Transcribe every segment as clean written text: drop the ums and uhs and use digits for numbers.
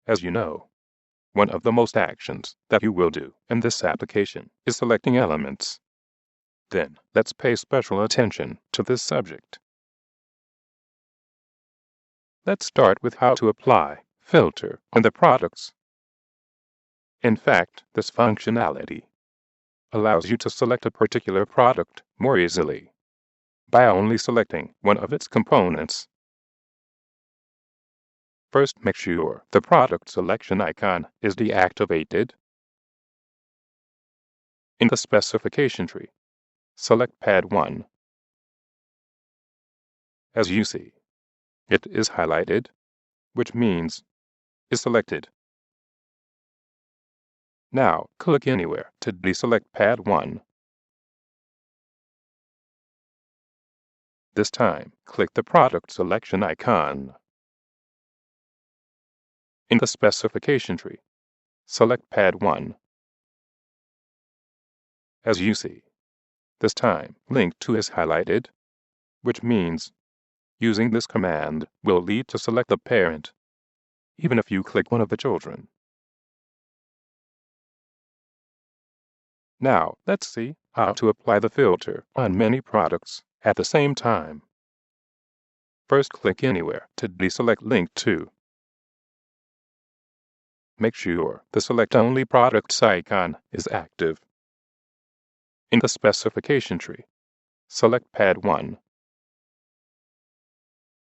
As you know, one of the most actions that you will do in this application is selecting elements. Then, let's pay special attention to this subject. Let's start with how to apply filter on the products. In fact, this functionality allows you to select a particular product more easily by only selecting one of its components. First, make sure the product selection icon is deactivated. In the specification tree, select Pad 1. As you see, it is highlighted, which means is selected. Now, click anywhere to deselect Pad 1. This time, click the product selection icon. In the specification tree, select Pad 1. As you see, this time Link 2 is highlighted, which means using this command will lead to select the parent, even if you click one of the children. Now, let's see how to apply the filter on many products at the same time. First, click anywhere to deselect Link 2. Make sure the Select Only Products icon is active. In the specification tree, select Pad 1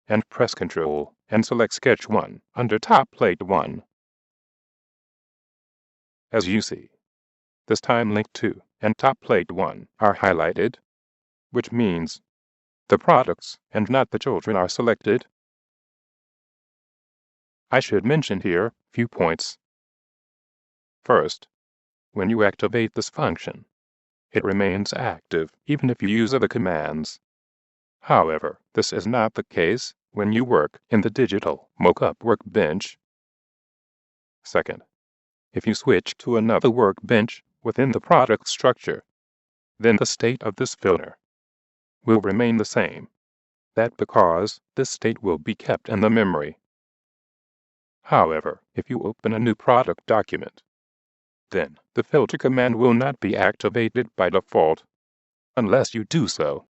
and press Ctrl and select Sketch 1 under Top Plate 1. As you see, this time Link 2 and Top Plate 1 are highlighted, which means the products and not the children are selected. I should mention here a few points. First, when you activate this function, it remains active even if you use other commands. However, this is not the case when you work in the digital mockup workbench. Second, if you switch to another workbench within the product structure, then the state of this filter will remain the same. That's because this state will be kept in the memory. However, if you open a new product document, then the filter command will not be activated by default unless you do so.